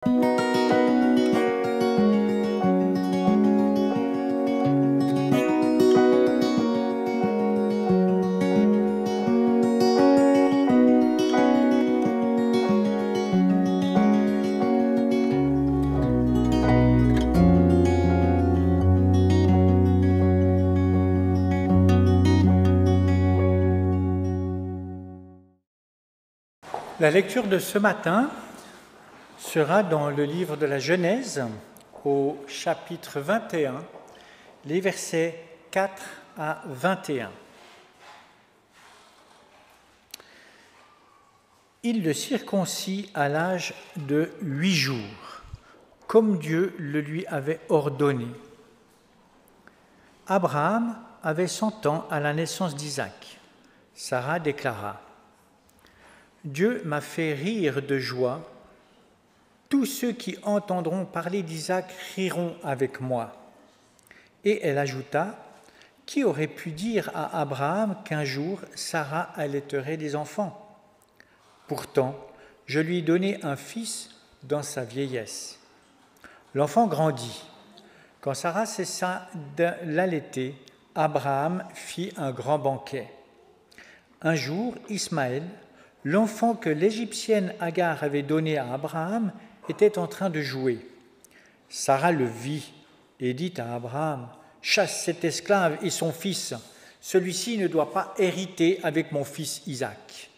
La lecture de ce matin sera dans le livre de la Genèse, au chapitre 21, les versets 4 à 21. Il le circoncit à l'âge de 8 jours, comme Dieu le lui avait ordonné. Abraham avait 100 ans à la naissance d'Isaac. Sarah déclara : « Dieu m'a fait rire de joie. Tous ceux qui entendront parler d'Isaac riront avec moi. » Et elle ajouta : « Qui aurait pu dire à Abraham qu'un jour Sarah allaiterait des enfants ? Pourtant, je lui ai donné un fils dans sa vieillesse. » L'enfant grandit. Quand Sarah cessa de l'allaiter, Abraham fit un grand banquet. Un jour, Ismaël, l'enfant que l'Égyptienne Agar avait donné à Abraham, était en train de jouer. Sarah le vit et dit à Abraham : « Chasse cet esclave et son fils. Celui-ci ne doit pas hériter avec mon fils Isaac. »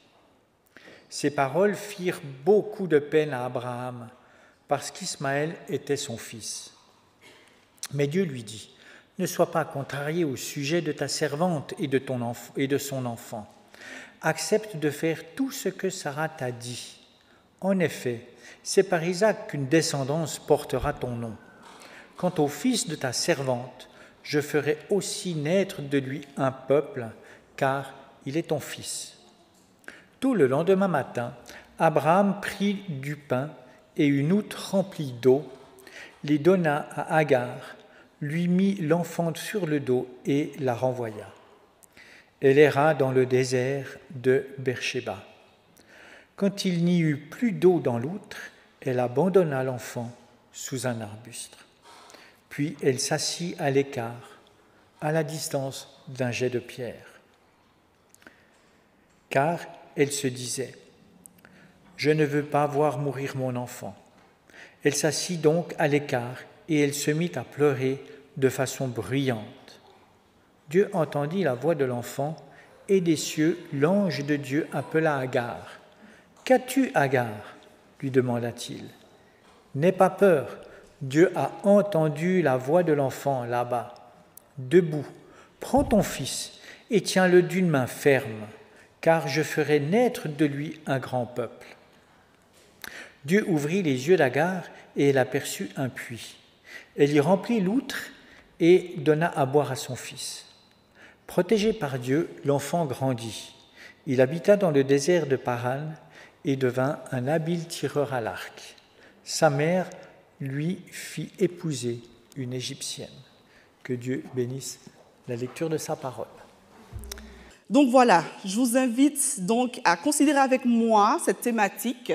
Ces paroles firent beaucoup de peine à Abraham, parce qu'Ismaël était son fils. Mais Dieu lui dit : « Ne sois pas contrarié au sujet de ta servante et de son enfant. Accepte de faire tout ce que Sarah t'a dit. En effet, c'est par Isaac qu'une descendance portera ton nom. Quant au fils de ta servante, je ferai aussi naître de lui un peuple, car il est ton fils. » Tout le lendemain matin, Abraham prit du pain et une outre remplie d'eau, les donna à Agar, lui mit l'enfant sur le dos et la renvoya. Elle erra dans le désert de Beersheba. Quand il n'y eut plus d'eau dans l'outre, elle abandonna l'enfant sous un arbuste. Puis elle s'assit à l'écart, à la distance d'un jet de pierre. Car elle se disait : « Je ne veux pas voir mourir mon enfant. » Elle s'assit donc à l'écart et elle se mit à pleurer de façon bruyante. Dieu entendit la voix de l'enfant, et des cieux, l'ange de Dieu appela Agar. « Qu'as-tu, Agar » lui demanda-t-il. « N'aie pas peur, Dieu a entendu la voix de l'enfant là-bas. Debout, prends ton fils et tiens-le d'une main ferme, car je ferai naître de lui un grand peuple. » Dieu ouvrit les yeux d'Agar et elle aperçut un puits. Elle y remplit l'outre et donna à boire à son fils. Protégé par Dieu, l'enfant grandit. Il habita dans le désert de Paran et devint un habile tireur à l'arc. Sa mère lui fit épouser une Égyptienne. Que Dieu bénisse la lecture de sa parole. Donc voilà, je vous invite donc à considérer avec moi cette thématique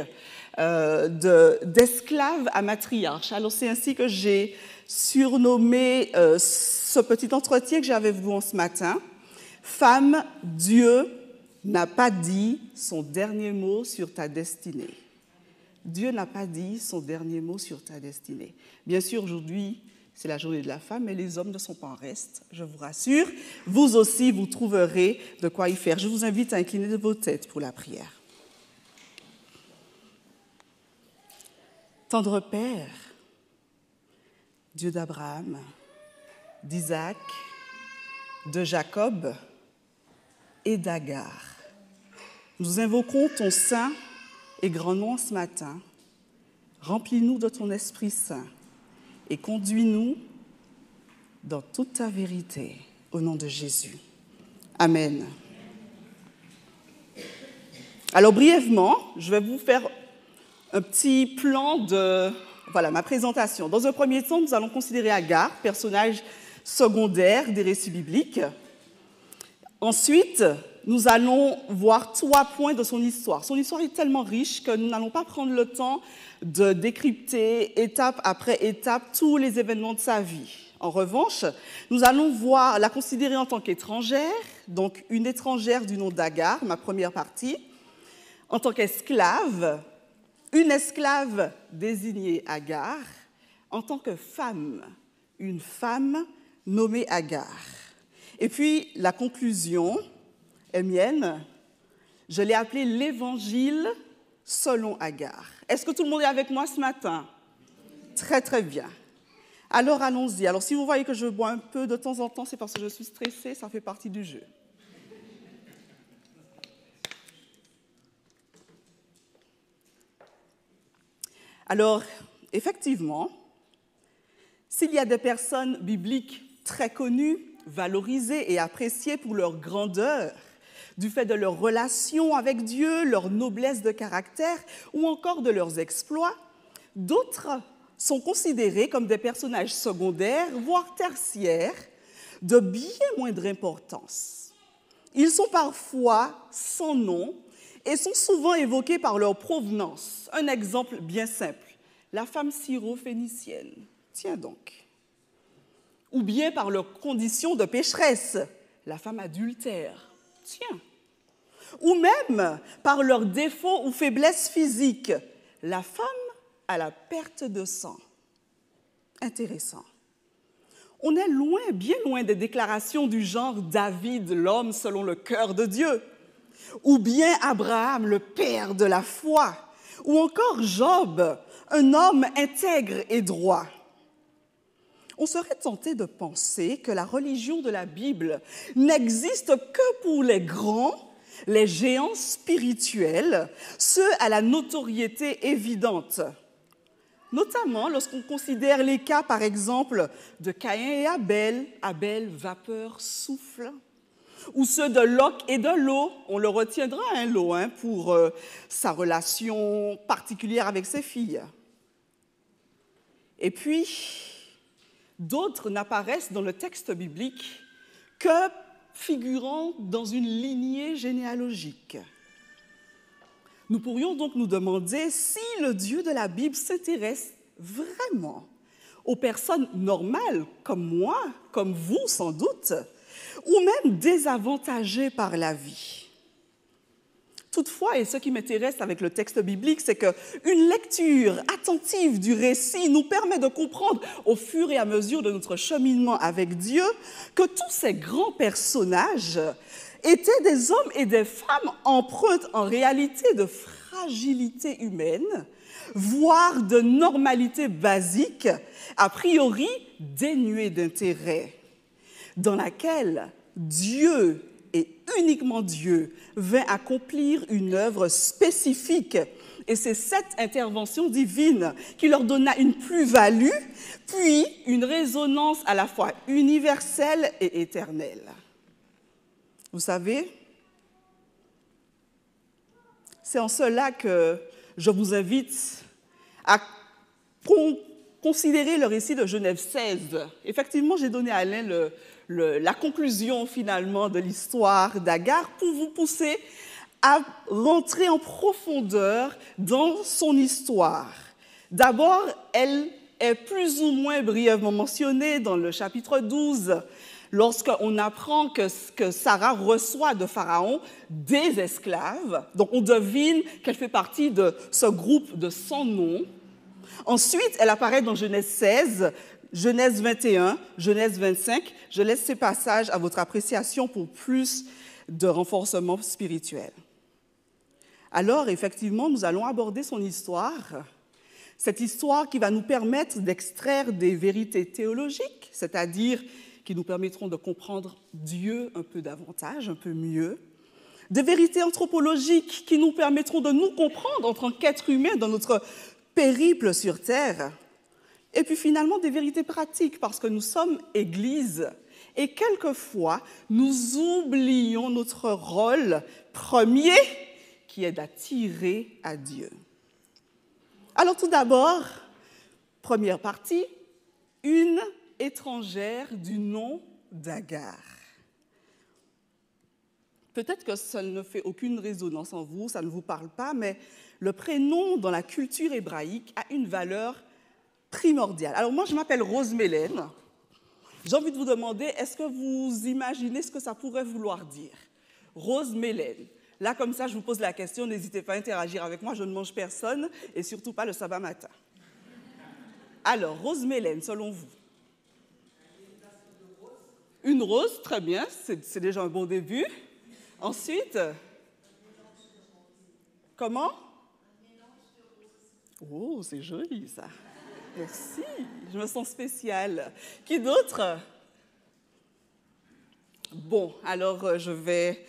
d'esclave à matriarche. Alors c'est ainsi que j'ai surnommé ce petit entretien que j'avais avec vous ce matin. Femme, Dieu n'a pas dit son dernier mot sur ta destinée. Dieu n'a pas dit son dernier mot sur ta destinée. Bien sûr, aujourd'hui, c'est la journée de la femme, mais les hommes ne sont pas en reste, je vous rassure. Vous aussi, vous trouverez de quoi y faire. Je vous invite à incliner vos têtes pour la prière. Tendre Père, Dieu d'Abraham, d'Isaac, de Jacob et d'Agar, nous invoquons ton saint et grand nom ce matin. Remplis-nous de ton Esprit Saint et conduis-nous dans toute ta vérité, au nom de Jésus. Amen. Alors brièvement, je vais vous faire un petit plan de ma présentation. Dans un premier temps, nous allons considérer Agar, personnage secondaire des récits bibliques. Ensuite, nous allons voir 3 points de son histoire. Son histoire est tellement riche que nous n'allons pas prendre le temps de décrypter étape après étape tous les événements de sa vie. En revanche, nous allons la considérer en tant qu'étrangère, donc une étrangère du nom d'Agar, ma première partie, en tant qu'esclave, une esclave désignée Agar, en tant que femme, une femme nommée Agar. Et puis, la conclusion est mienne. Je l'ai appelée l'Évangile selon Agar. Est-ce que tout le monde est avec moi ce matin? Très, très bien. Alors, allons-y. Alors, si vous voyez que je bois un peu de temps en temps, c'est parce que je suis stressée, ça fait partie du jeu. Alors, effectivement, s'il y a des personnes bibliques très connues, valorisées et appréciées pour leur grandeur, du fait de leurs relations avec Dieu, leur noblesse de caractère ou encore de leurs exploits, d'autres sont considérés comme des personnages secondaires, voire tertiaires, de bien moindre importance. Ils sont parfois sans nom et sont souvent évoqués par leur provenance. Un exemple bien simple, la femme syro-phénicienne. Tiens donc. Ou bien par leur condition de pécheresse, la femme adultère. Tiens. Ou même par leurs défauts ou faiblesses physiques, la femme à la perte de sang. Intéressant. On est loin, bien loin des déclarations du genre David, l'homme selon le cœur de Dieu, ou bien Abraham, le père de la foi, ou encore Job, un homme intègre et droit. On serait tenté de penser que la religion de la Bible n'existe que pour les grands, les géants spirituels, ceux à la notoriété évidente. Notamment lorsqu'on considère les cas, par exemple, de Caïn et Abel, Abel, vapeur, souffle, ou ceux de Locke et de Lot, on le retiendra, Lot, pour sa relation particulière avec ses filles. Et puis, d'autres n'apparaissent dans le texte biblique que figurant dans une lignée généalogique. Nous pourrions donc nous demander si le Dieu de la Bible s'intéresse vraiment aux personnes normales comme moi, comme vous sans doute, ou même désavantagées par la vie. Toutefois, et ce qui m'intéresse avec le texte biblique, c'est qu'une lecture attentive du récit nous permet de comprendre au fur et à mesure de notre cheminement avec Dieu que tous ces grands personnages étaient des hommes et des femmes empreintes en réalité de fragilité humaine, voire de normalité basique, a priori dénuée d'intérêt, dans laquelle Dieu et uniquement Dieu vint accomplir une œuvre spécifique. Et c'est cette intervention divine qui leur donna une plus-value, puis une résonance à la fois universelle et éternelle. Vous savez, c'est en cela que je vous invite à considérer le récit de Genèse 16. Effectivement, j'ai donné à Alain la conclusion finalement de l'histoire d'Agar pour vous pousser à rentrer en profondeur dans son histoire. D'abord, elle est plus ou moins brièvement mentionnée dans le chapitre 12, lorsqu'on apprend que Sarah reçoit de Pharaon des esclaves. Donc on devine qu'elle fait partie de ce groupe de 100 noms. Ensuite, elle apparaît dans Genèse 16, Genèse 21, Genèse 25. Je laisse ces passages à votre appréciation pour plus de renforcement spirituel. Alors, effectivement, nous allons aborder son histoire, cette histoire qui va nous permettre d'extraire des vérités théologiques, c'est-à-dire qui nous permettront de comprendre Dieu un peu davantage, un peu mieux, des vérités anthropologiques qui nous permettront de nous comprendre en tant qu'êtres humains dans notre périple sur Terre, et puis finalement des vérités pratiques, parce que nous sommes Église, et quelquefois nous oublions notre rôle premier, qui est d'attirer à Dieu. Alors tout d'abord, première partie, une étrangère du nom d'Agar. peut-être que ça ne fait aucune résonance en vous, ça ne vous parle pas, mais le prénom dans la culture hébraïque a une valeur primordiale. Alors moi, je m'appelle Rose Mélène. J'ai envie de vous demander, est-ce que vous imaginez ce que ça pourrait vouloir dire? Rose Mélène. Là, comme ça, je vous pose la question, n'hésitez pas à interagir avec moi, je ne mange personne, et surtout pas le sabbat matin. Alors, Rose Mélène, selon vous? Une rose, très bien, c'est déjà un bon début. Ensuite, comment? Oh, c'est joli ça. Merci, je me sens spéciale. Qui d'autre? Bon, alors je vais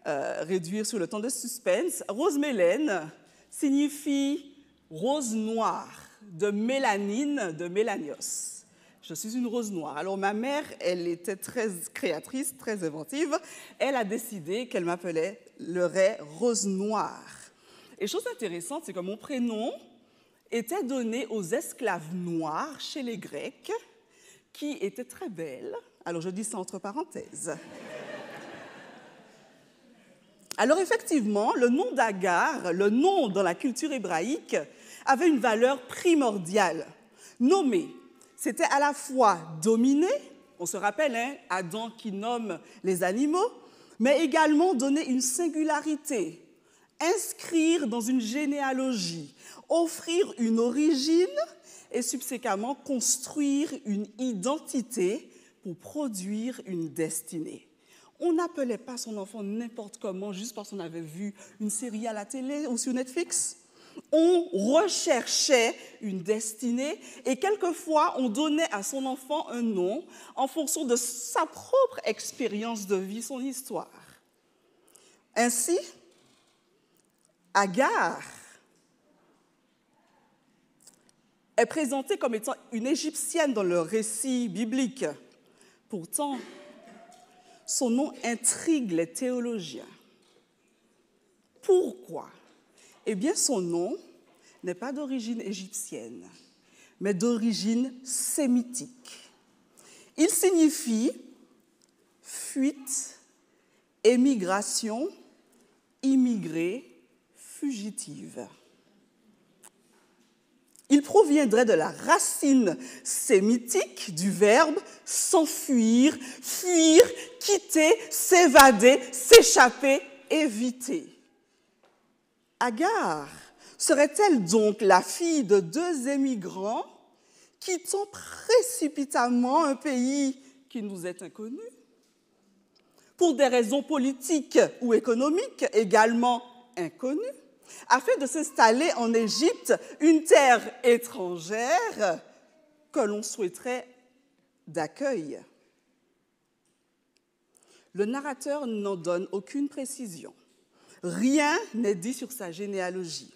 réduire sur le temps de suspense. Rose Mélène signifie rose noire, de mélanine, de mélanios. Je suis une rose noire. Alors ma mère, elle était très créatrice, très inventive. Elle a décidé qu'elle m'appellerait Rose Noire. Et chose intéressante, c'est que mon prénom était donné aux esclaves noirs chez les Grecs, qui étaient très belles. Alors je dis ça entre parenthèses. Alors effectivement, le nom d'Agar, le nom dans la culture hébraïque, avait une valeur primordiale. Nommer, c'était à la fois dominer, on se rappelle, hein, Adam qui nomme les animaux, mais également donner une singularité, inscrire dans une généalogie, offrir une origine et subséquemment construire une identité pour produire une destinée. On n'appelait pas son enfant n'importe comment juste parce qu'on avait vu une série à la télé ou sur Netflix. On recherchait une destinée et quelquefois on donnait à son enfant un nom en fonction de sa propre expérience de vie, son histoire. Ainsi, Agar est présentée comme étant une Égyptienne dans le récit biblique. Pourtant, son nom intrigue les théologiens. Pourquoi? Eh bien, son nom n'est pas d'origine égyptienne, mais d'origine sémitique. Il signifie fuite, émigration, immigré, fugitive. Il proviendrait de la racine sémitique du verbe s'enfuir, fuir, quitter, s'évader, s'échapper, éviter. Agar serait-elle donc la fille de deux émigrants quittant précipitamment un pays qui nous est inconnu? Pour des raisons politiques ou économiques également inconnues, afin de s'installer en Égypte, une terre étrangère que l'on souhaiterait d'accueil. Le narrateur n'en donne aucune précision. Rien n'est dit sur sa généalogie,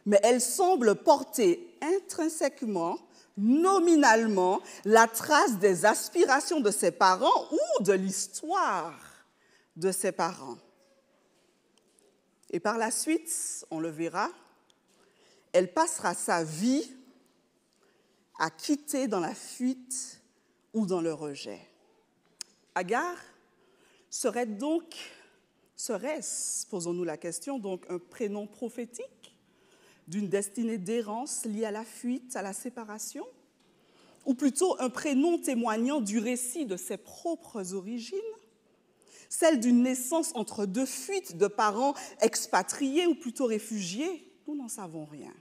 mais elle semble porter intrinsèquement, nominalement, la trace des aspirations de ses parents ou de l'histoire de ses parents. Et par la suite, on le verra, elle passera sa vie à quitter dans la fuite ou dans le rejet. Agar serait-ce, posons-nous la question, donc un prénom prophétique d'une destinée d'errance liée à la fuite, à la séparation, ou plutôt un prénom témoignant du récit de ses propres origines, celle d'une naissance entre deux fuites de parents expatriés ou plutôt réfugiés? Nous n'en savons rien.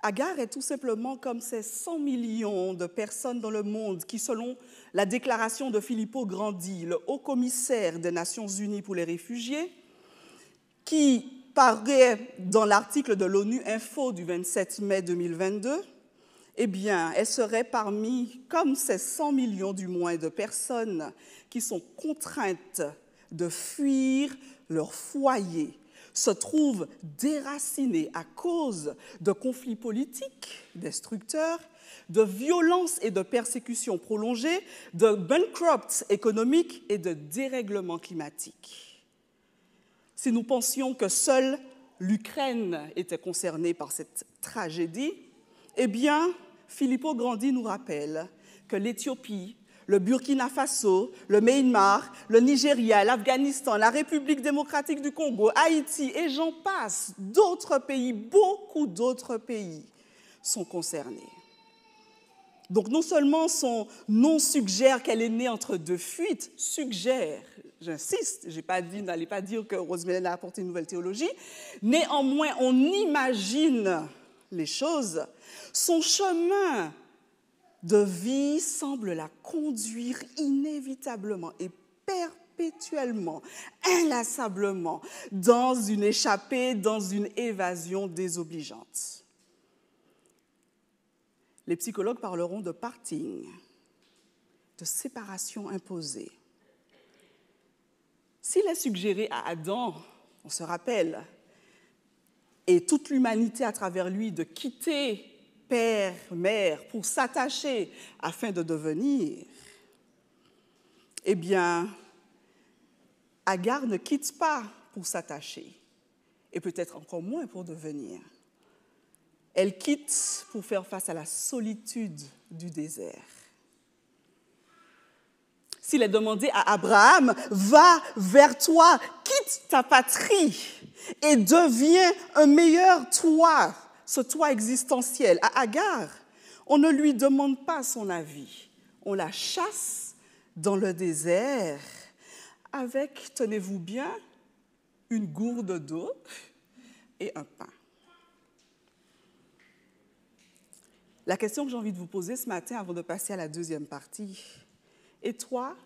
Agar est tout simplement comme ces 100 millions de personnes dans le monde qui, selon la déclaration de Filippo Grandi, le haut-commissaire des Nations Unies pour les réfugiés, qui paraît dans l'article de l'ONU Info du 27 mai 2022, eh bien, elle serait parmi, comme ces 100 millions du moins de personnes qui sont contraintes de fuir leur foyer, se trouvent déracinées à cause de conflits politiques destructeurs, de violences et de persécutions prolongées, de bankrupt économiques et de dérèglements climatiques. Si nous pensions que seule l'Ukraine était concernée par cette tragédie, eh bien, Filippo Grandi nous rappelle que l'Éthiopie, le Burkina Faso, le Myanmar, le Nigeria, l'Afghanistan, la République démocratique du Congo, Haïti, et j'en passe. D'autres pays, beaucoup d'autres pays sont concernés. Donc non seulement son nom suggère qu'elle est née entre deux fuites, suggère, j'insiste, n'allez pas dire que Rosemélène a apporté une nouvelle théologie, néanmoins on imagine les choses, son chemin de vie semble la conduire inévitablement et perpétuellement, inlassablement, dans une échappée, dans une évasion désobligeante. Les psychologues parleront de parting, de séparation imposée. S'il est suggéré à Adam, on se rappelle, et toute l'humanité à travers lui, de quitter père, mère, pour s'attacher afin de devenir, eh bien, Agar ne quitte pas pour s'attacher, et peut-être encore moins pour devenir. Elle quitte pour faire face à la solitude du désert. S'il est demandé à Abraham, va vers toi, quitte ta patrie et deviens un meilleur toi, ce toi existentiel. À Agar, on ne lui demande pas son avis. On la chasse dans le désert avec, tenez-vous bien, une gourde d'eau et un pain. La question que j'ai envie de vous poser ce matin, avant de passer à la deuxième partie, et toi,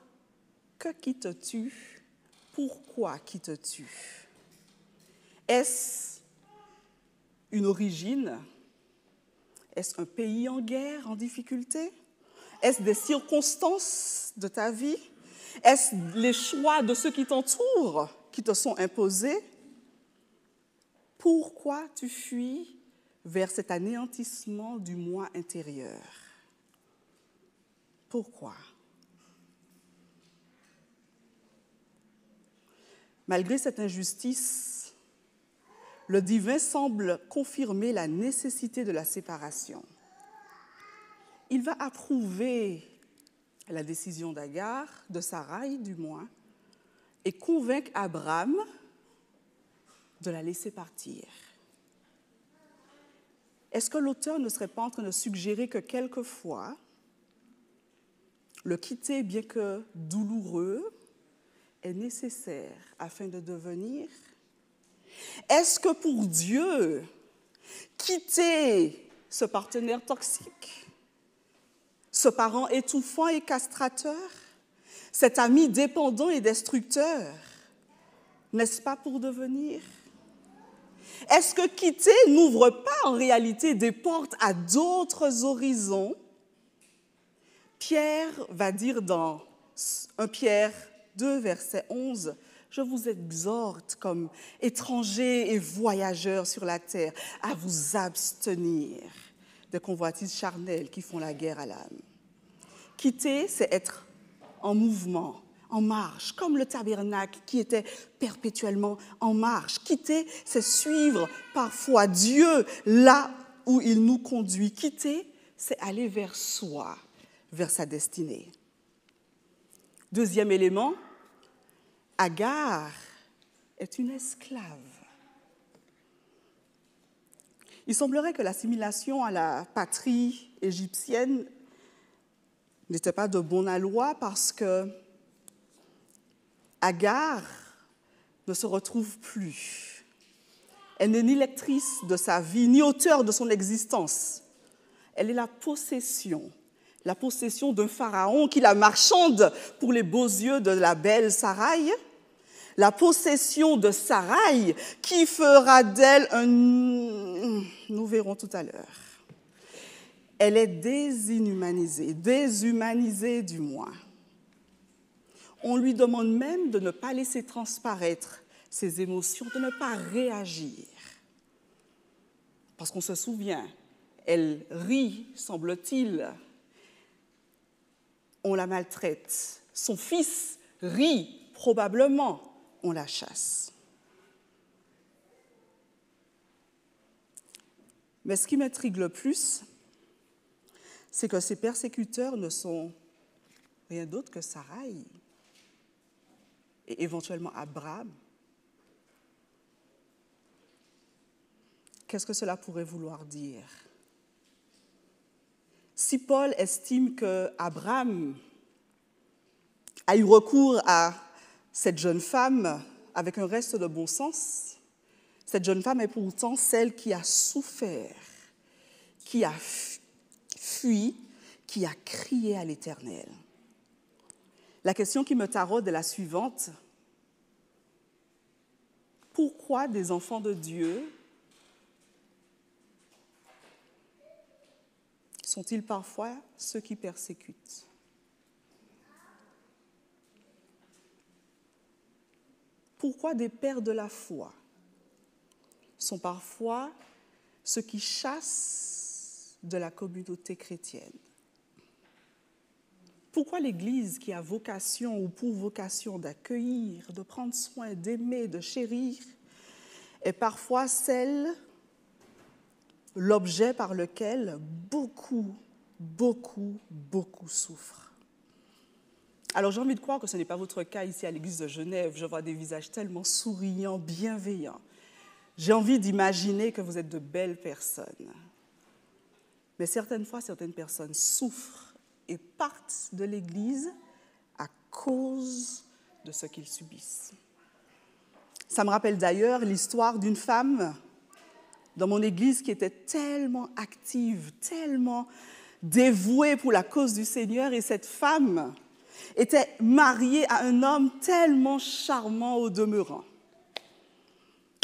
que quittes-tu? Pourquoi quittes-tu? Est-ce une origine? Est-ce un pays en guerre, en difficulté? Est-ce des circonstances de ta vie? Est-ce les choix de ceux qui t'entourent qui te sont imposés? Pourquoi tu fuis vers cet anéantissement du moi intérieur? Pourquoi? Malgré cette injustice, le divin semble confirmer la nécessité de la séparation. Il va approuver la décision d'Agar, de Sarai du moins, et convaincre Abraham de la laisser partir. Est-ce que l'auteur ne serait pas en train de suggérer que quelquefois, le quitter, bien que douloureux, est nécessaire afin de devenir? Est-ce que pour Dieu, quitter ce partenaire toxique, ce parent étouffant et castrateur, cet ami dépendant et destructeur, n'est-ce pas pour devenir? Est-ce que quitter n'ouvre pas en réalité des portes à d'autres horizons? Pierre va dire dans 1 Pierre 2, verset 11, « Je vous exhorte comme étrangers et voyageurs sur la terre à vous abstenir des convoitises charnelles qui font la guerre à l'âme. » Quitter, c'est être en mouvement, en marche, comme le tabernacle qui était perpétuellement en marche. Quitter, c'est suivre parfois Dieu là où il nous conduit. Quitter, c'est aller vers soi, vers sa destinée. Deuxième élément, Agar est une esclave. Il semblerait que l'assimilation à la patrie égyptienne n'était pas de bon aloi parce que Agar ne se retrouve plus. Elle n'est ni lectrice de sa vie, ni auteur de son existence. Elle est la possession d'un pharaon qui la marchande pour les beaux yeux de la belle Sarai, la possession de Sarai qui fera d'elle un... Nous verrons tout à l'heure. Elle est déshumanisée du moins. On lui demande même de ne pas laisser transparaître ses émotions, de ne pas réagir. Parce qu'on se souvient, elle rit, semble-t-il, on la maltraite. Son fils rit, probablement, on la chasse. Mais ce qui m'intrigue le plus, c'est que ces persécuteurs ne sont rien d'autre que Sarai et éventuellement Abraham. Qu'est-ce que cela pourrait vouloir dire? Si Paul estime qu'Abraham a eu recours à cette jeune femme avec un reste de bon sens, cette jeune femme est pourtant celle qui a souffert, qui a fui, qui a crié à l'Éternel. La question qui me taraude est la suivante. Pourquoi des enfants de Dieu sont-ils parfois ceux qui persécutent? Pourquoi des pères de la foi sont parfois ceux qui chassent de la communauté chrétienne? Pourquoi l'Église qui a vocation ou pour vocation d'accueillir, de prendre soin, d'aimer, de chérir, est parfois l'objet par lequel beaucoup souffrent? Alors j'ai envie de croire que ce n'est pas votre cas ici à l'Église de Genève. Je vois des visages tellement souriants, bienveillants. J'ai envie d'imaginer que vous êtes de belles personnes. Mais certaines fois, certaines personnes souffrent et partent de l'Église à cause de ce qu'ils subissent. Ça me rappelle d'ailleurs l'histoire d'une femme dans mon Église qui était tellement active, tellement dévouée pour la cause du Seigneur, et cette femme était mariée à un homme tellement charmant au demeurant.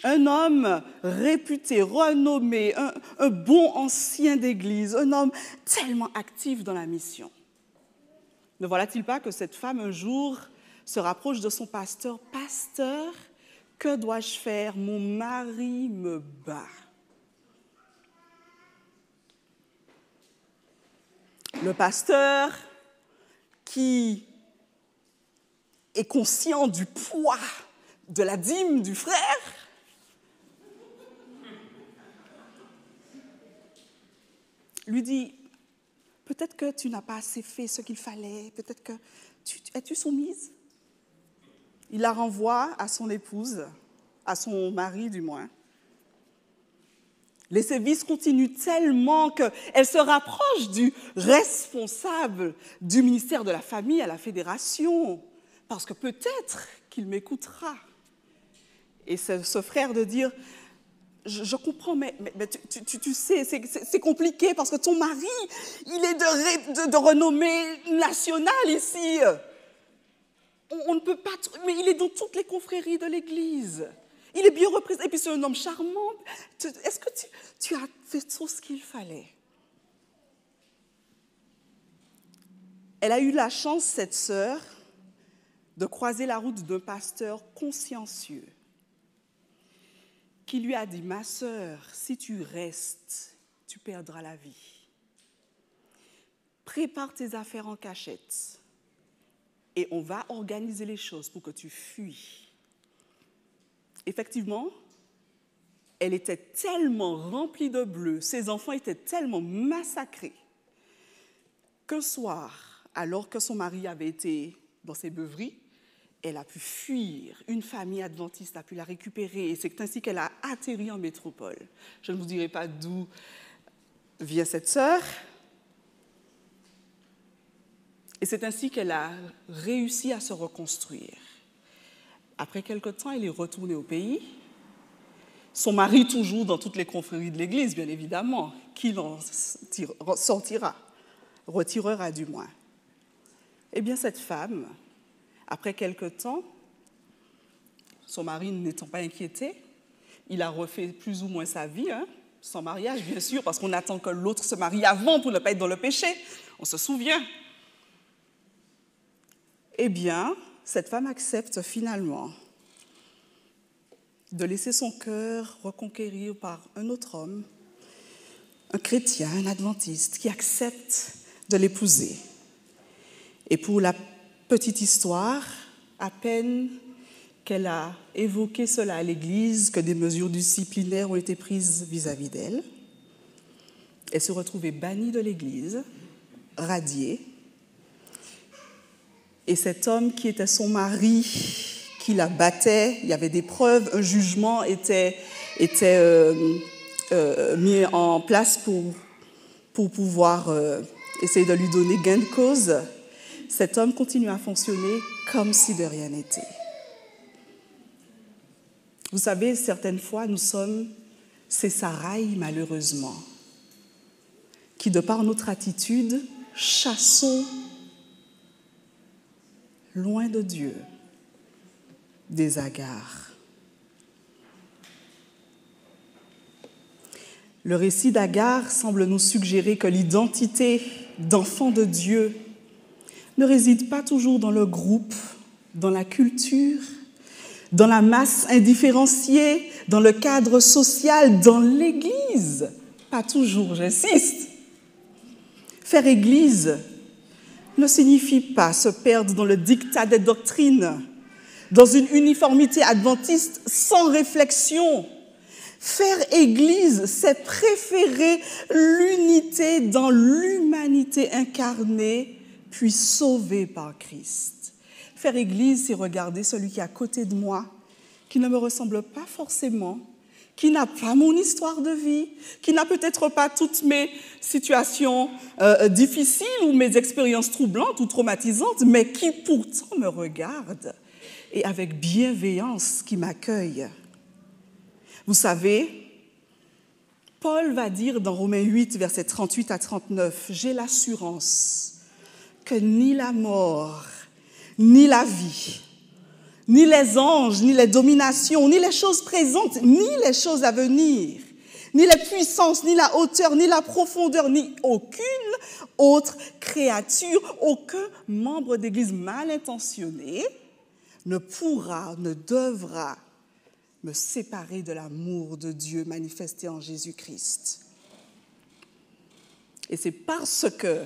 Un homme réputé, renommé, un bon ancien d'église, un homme tellement actif dans la mission. Ne voilà-t-il pas que cette femme, un jour, se rapproche de son pasteur. « Pasteur, que dois-je faire? Mon mari me bat. » Le pasteur, qui est conscient du poids de la dîme du frère, lui dit, peut-être que tu n'as pas assez fait ce qu'il fallait, peut-être que es-tu soumise? Il la renvoie à son épouse, à son mari du moins. Les sévices continuent tellement qu'elle se rapproche du responsable du ministère de la Famille à la Fédération, parce que peut-être qu'il m'écoutera. Et ce frère de dire, je comprends, mais tu sais, c'est compliqué parce que ton mari, il est de renommée nationale ici. On ne peut pas, mais il est dans toutes les confréries de l'Église. Il est bien représenté, et puis c'est un homme charmant. Est-ce que tu as fait tout ce qu'il fallait? Elle a eu la chance, cette sœur, de croiser la route d'un pasteur consciencieux qui lui a dit, « Ma sœur, si tu restes, tu perdras la vie. Prépare tes affaires en cachette et on va organiser les choses pour que tu fuis. » Effectivement, elle était tellement remplie de bleu, ses enfants étaient tellement massacrés qu'un soir, alors que son mari avait été dans ses beuveries, elle a pu fuir. Une famille adventiste a pu la récupérer et c'est ainsi qu'elle a atterri en métropole. Je ne vous dirai pas d'où vient cette sœur. Et c'est ainsi qu'elle a réussi à se reconstruire. Après quelque temps, elle est retournée au pays. Son mari, toujours dans toutes les confréries de l'Église, bien évidemment, qui l'en sortira, retirera du moins. Eh bien, cette femme, après quelque temps, son mari n'étant pas inquiété, il a refait plus ou moins sa vie, sans mariage, bien sûr, parce qu'on attend que l'autre se marie avant pour ne pas être dans le péché. On se souvient. Eh bien, cette femme accepte finalement de laisser son cœur reconquérir par un autre homme, un chrétien, un adventiste, qui accepte de l'épouser. Et pour la petite histoire, à peine qu'elle a évoqué cela à l'Église, que des mesures disciplinaires ont été prises vis-à-vis d'elle, elle se retrouvait bannie de l'Église, radiée, Et cet homme qui était son mari, qui la battait, il y avait des preuves, un jugement était mis en place pour pouvoir essayer de lui donner gain de cause. Cet homme continue à fonctionner comme si de rien n'était. Vous savez, certaines fois, nous sommes ces Saraï, malheureusement, qui, de par notre attitude, chassons loin de Dieu des Agar. Le récit d'Agar semble nous suggérer que l'identité d'enfant de Dieu ne réside pas toujours dans le groupe, dans la culture, dans la masse indifférenciée, dans le cadre social, dans l'Église. Pas toujours, j'insiste. Faire Église ne signifie pas se perdre dans le diktat des doctrines, dans une uniformité adventiste sans réflexion. Faire Église, c'est préférer l'unité dans l'humanité incarnée, puis sauvée par Christ. Faire Église, c'est regarder celui qui est à côté de moi, qui ne me ressemble pas forcément, qui n'a pas mon histoire de vie, qui n'a peut-être pas toutes mes situations difficiles ou mes expériences troublantes ou traumatisantes, mais qui pourtant me regarde et avec bienveillance qui m'accueille. Vous savez, Paul va dire dans Romains 8, versets 38 à 39, « J'ai l'assurance que ni la mort, ni la vie, ni les anges, ni les dominations, ni les choses présentes, ni les choses à venir, ni les puissances, ni la hauteur, ni la profondeur, ni aucune autre créature, aucun membre d'Église mal intentionné ne pourra, ne devra me séparer de l'amour de Dieu manifesté en Jésus-Christ. » Et c'est parce que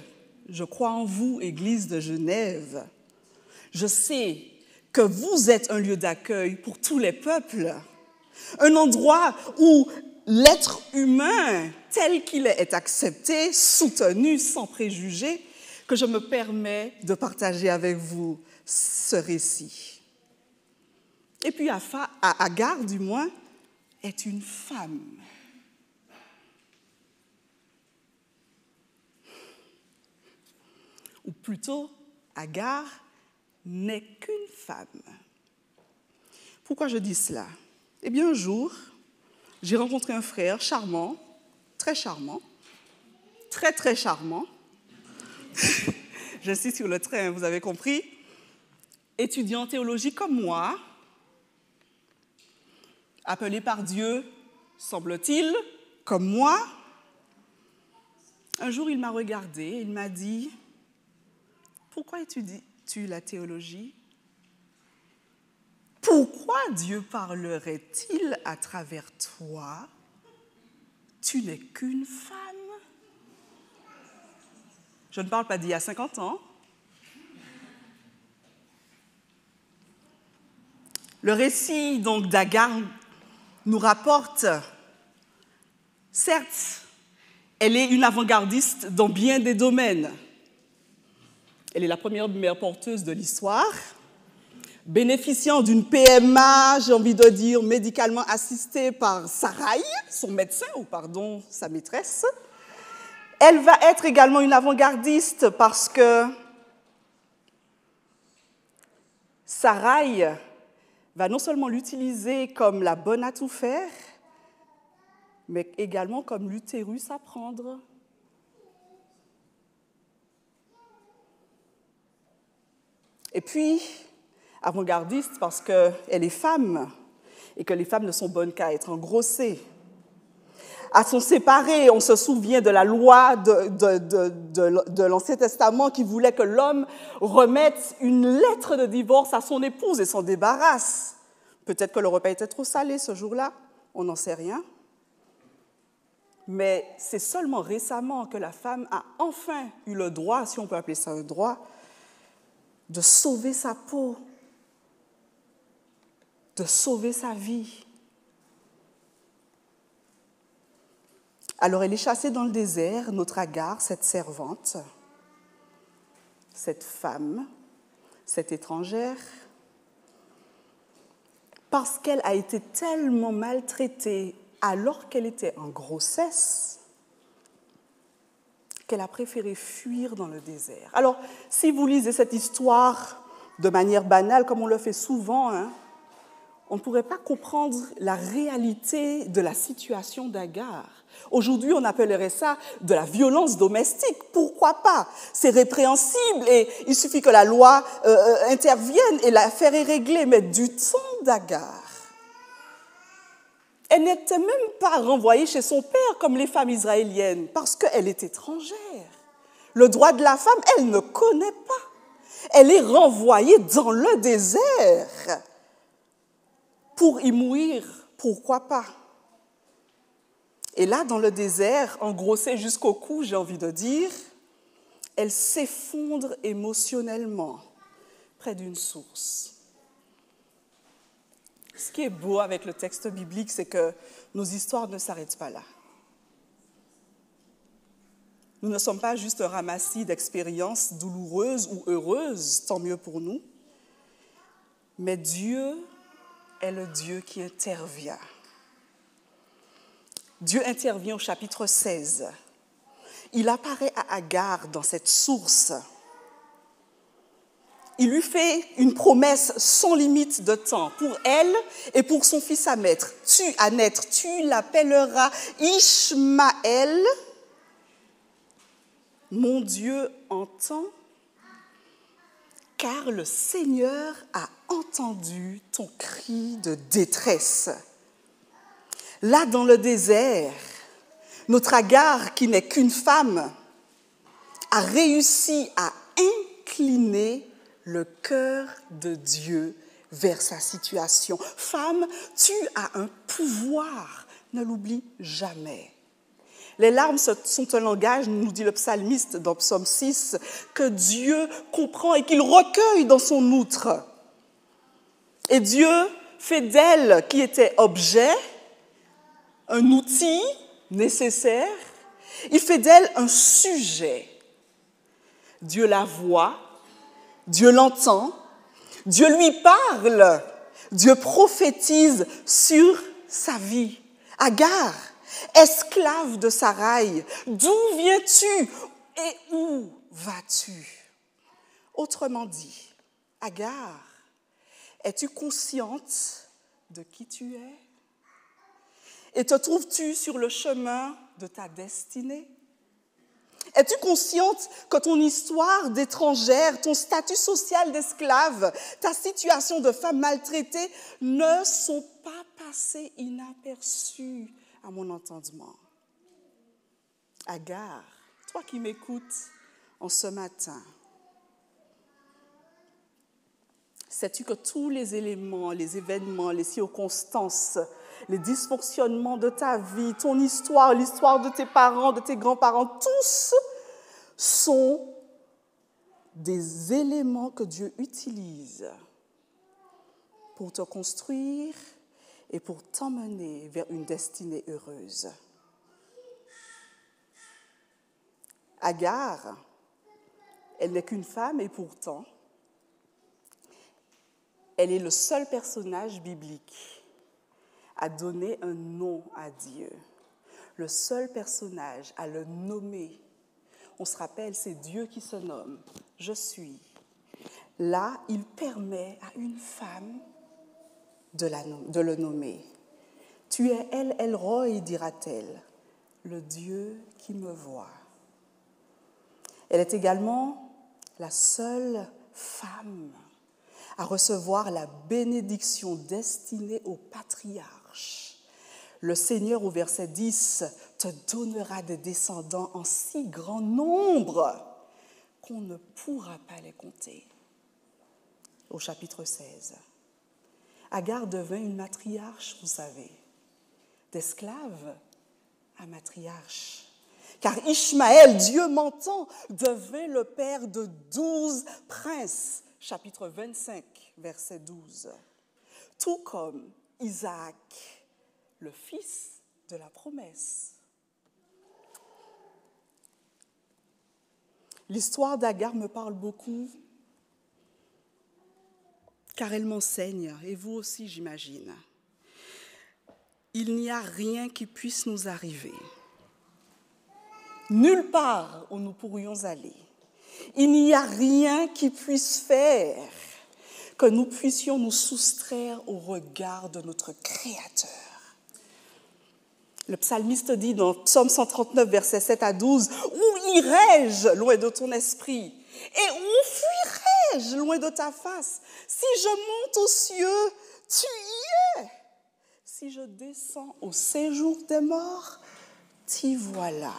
je crois en vous, Église de Genève, je sais que vous êtes un lieu d'accueil pour tous les peuples, un endroit où l'être humain tel qu'il est accepté, soutenu, sans préjugés, que je me permets de partager avec vous ce récit. Et puis Agar, du moins, est une femme. Ou plutôt, Agar n'est qu'une femme. Pourquoi je dis cela? Eh bien, un jour, j'ai rencontré un frère charmant, très charmant, très, très charmant. J'insiste sur le trait, vous avez compris. Étudiant en théologie comme moi, appelé par Dieu, semble-t-il, comme moi. Un jour, il m'a regardé, il m'a dit, « Pourquoi étudies-tu la théologie? Pourquoi Dieu parlerait-il à travers toi? Tu n'es qu'une femme. » Je ne parle pas d'il y a 50 ans. Le récit donc d'Agar nous rapporte, certes, elle est une avant-gardiste dans bien des domaines. Elle est la première mère porteuse de l'histoire, bénéficiant d'une PMA, j'ai envie de dire, médicalement assistée par Saraï, son médecin, ou pardon, sa maîtresse. Elle va être également une avant-gardiste parce que Saraï va non seulement l'utiliser comme la bonne à tout faire, mais également comme l'utérus à prendre. Et puis, avant-gardiste parce qu'elle est femme et que les femmes ne sont bonnes qu'à être engrossées. À s'en séparer, on se souvient de la loi de l'Ancien Testament qui voulait que l'homme remette une lettre de divorce à son épouse et s'en débarrasse. Peut-être que le repas était trop salé ce jour-là, on n'en sait rien. Mais c'est seulement récemment que la femme a enfin eu le droit, si on peut appeler ça un droit, de sauver sa peau, de sauver sa vie. Alors elle est chassée dans le désert, notre Agar, cette servante, cette femme, cette étrangère, parce qu'elle a été tellement maltraitée alors qu'elle était en grossesse, qu'elle a préféré fuir dans le désert. Alors, si vous lisez cette histoire de manière banale, comme on le fait souvent, on ne pourrait pas comprendre la réalité de la situation d'Agar. Aujourd'hui, on appellerait ça de la violence domestique. Pourquoi pas? C'est répréhensible et il suffit que la loi intervienne et l'affaire est réglée. Mais du temps d'Agar, elle n'était même pas renvoyée chez son père comme les femmes israéliennes parce qu'elle est étrangère. Le droit de la femme, elle ne connaît pas. Elle est renvoyée dans le désert pour y mourir. Pourquoi pas? Et là, dans le désert, engrossée jusqu'au cou, j'ai envie de dire, elle s'effondre émotionnellement près d'une source. Ce qui est beau avec le texte biblique, c'est que nos histoires ne s'arrêtent pas là. Nous ne sommes pas juste un ramassis d'expériences douloureuses ou heureuses, tant mieux pour nous, mais Dieu est le Dieu qui intervient. Dieu intervient au chapitre 16. Il apparaît à Agar dans cette source. Il lui fait une promesse sans limite de temps pour elle et pour son fils à naître. Tu l'appelleras Ishmaël. Mon Dieu entend, car le Seigneur a entendu ton cri de détresse. Là, dans le désert, notre Agar, qui n'est qu'une femme, a réussi à incliner le cœur de Dieu vers sa situation. Femme, tu as un pouvoir, ne l'oublie jamais. Les larmes sont un langage, nous dit le psalmiste dans Psaume 6, que Dieu comprend et qu'il recueille dans son outre. Et Dieu fait d'elle, qui était objet, un outil nécessaire, il fait d'elle un sujet. Dieu la voit, Dieu l'entend, Dieu lui parle, Dieu prophétise sur sa vie. Agar, esclave de Sarai, d'où viens-tu et où vas-tu? Autrement dit, Agar, es-tu consciente de qui tu es? Et te trouves-tu sur le chemin de ta destinée? Es-tu consciente que ton histoire d'étrangère, ton statut social d'esclave, ta situation de femme maltraitée ne sont pas passés inaperçus à mon entendement? Agar, toi qui m'écoutes en ce matin, sais-tu que tous les éléments, les événements, les circonstances, les dysfonctionnements de ta vie, ton histoire, l'histoire de tes parents, de tes grands-parents, tous sont des éléments que Dieu utilise pour te construire et pour t'emmener vers une destinée heureuse. Agar, elle n'est qu'une femme et pourtant, elle est le seul personnage biblique à donner un nom à Dieu. Le seul personnage à le nommer. On se rappelle, c'est Dieu qui se nomme. Je suis. Là, il permet à une femme de le nommer. Tu es El Roi, dira-t-elle, le Dieu qui me voit. Elle est également la seule femme à recevoir la bénédiction destinée aux patriarches. Le Seigneur, au verset 10, te donnera des descendants en si grand nombre qu'on ne pourra pas les compter. Au chapitre 16, Agar devint une matriarche, vous savez, d'esclave à matriarche. Car Ishmaël, Dieu m'entend, devint le père de 12 princes. Chapitre 25, verset 12. Tout comme Isaac, le fils de la promesse. L'histoire d'Agar me parle beaucoup car elle m'enseigne, et vous aussi, j'imagine. Il n'y a rien qui puisse nous arriver. Nulle part où nous pourrions aller. Il n'y a rien qui puisse faire que nous puissions nous soustraire au regard de notre Créateur. Le psalmiste dit dans Psaume 139, versets 7 à 12, « Où irai-je loin de ton esprit? Et où fuirai-je loin de ta face? Si je monte aux cieux, tu y es. Si je descends au séjour des morts, t'y voilà.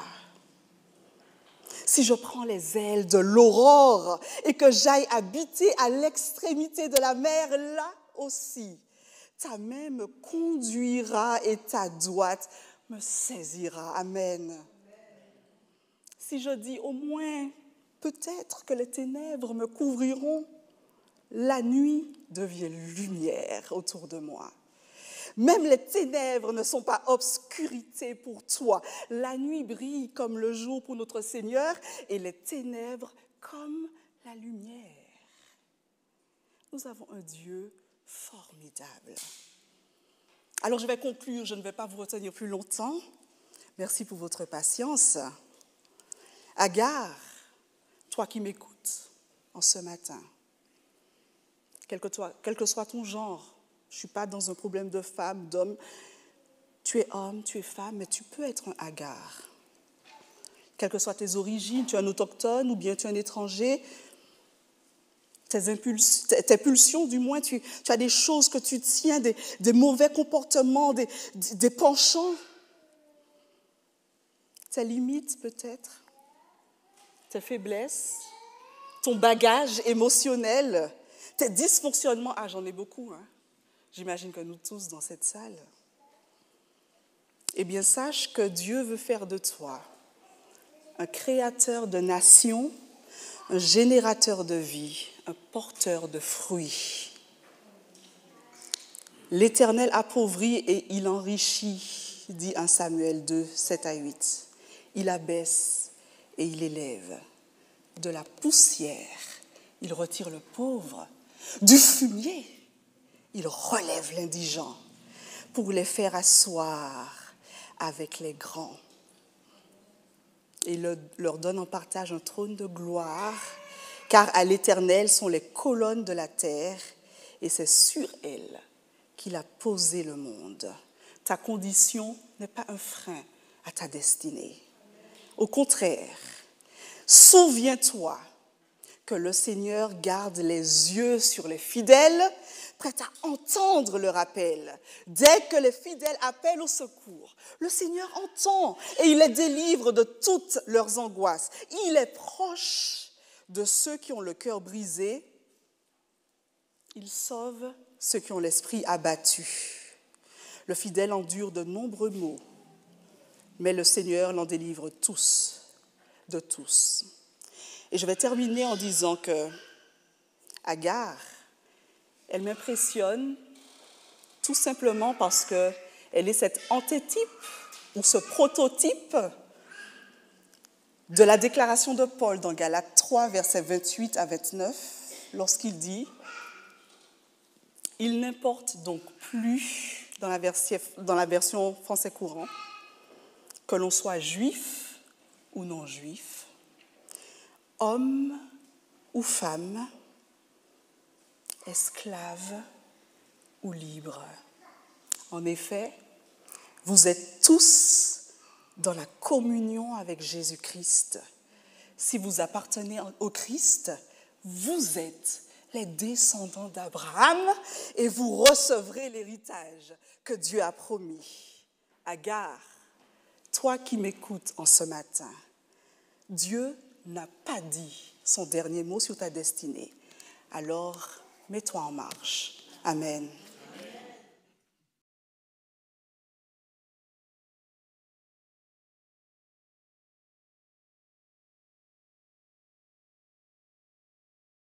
Si je prends les ailes de l'aurore et que j'aille habiter à l'extrémité de la mer, là aussi, ta main me conduira et ta droite me saisira. » Amen. Si je dis au moins, peut-être que les ténèbres me couvriront, la nuit devient lumière autour de moi. Même les ténèbres ne sont pas obscurité pour toi. La nuit brille comme le jour pour notre Seigneur et les ténèbres comme la lumière. Nous avons un Dieu formidable. Alors je vais conclure, je ne vais pas vous retenir plus longtemps. Merci pour votre patience. Agar, toi qui m'écoutes en ce matin, quel que soit ton genre, je ne suis pas dans un problème de femme, d'homme. Tu es homme, tu es femme, mais tu peux être un Agar. Quelles que soient tes origines, tu es un autochtone ou bien tu es un étranger, tes pulsions, du moins, tu as des choses que tu tiens, des mauvais comportements, des penchants, tes limites peut-être, tes faiblesses, ton bagage émotionnel, tes dysfonctionnements. Ah, j'en ai beaucoup, hein. J'imagine que nous tous dans cette salle. Eh bien, sache que Dieu veut faire de toi un créateur de nations, un générateur de vie, un porteur de fruits. L'Éternel appauvrit et il enrichit, dit 1 Samuel 2, 7 à 8. Il abaisse et il élève. De la poussière, il retire le pauvre. Du fumier, il relève l'indigent pour les faire asseoir avec les grands. Et leur donne en partage un trône de gloire, car à l'Éternel sont les colonnes de la terre, et c'est sur elles qu'il a posé le monde. Ta condition n'est pas un frein à ta destinée. Au contraire, souviens-toi que le Seigneur garde les yeux sur les fidèles, prêt à entendre leur appel. Dès que les fidèles appellent au secours, le Seigneur entend et il les délivre de toutes leurs angoisses. Il est proche de ceux qui ont le cœur brisé. Il sauve ceux qui ont l'esprit abattu. Le fidèle endure de nombreux maux, mais le Seigneur l'en délivre de tous. Et je vais terminer en disant que Agar, elle m'impressionne tout simplement parce qu'elle est cet antitype ou ce prototype de la déclaration de Paul dans Galates 3, versets 28 à 29, lorsqu'il dit « Il n'importe donc plus, dans la version français courant, que l'on soit juif ou non juif, homme ou femme, esclave ou libre. En effet, vous êtes tous dans la communion avec Jésus-Christ. Si vous appartenez au Christ, vous êtes les descendants d'Abraham et vous recevrez l'héritage que Dieu a promis. Agar, toi qui m'écoutes en ce matin, Dieu n'a pas dit son dernier mot sur ta destinée. Alors, mets-toi en marche. Amen.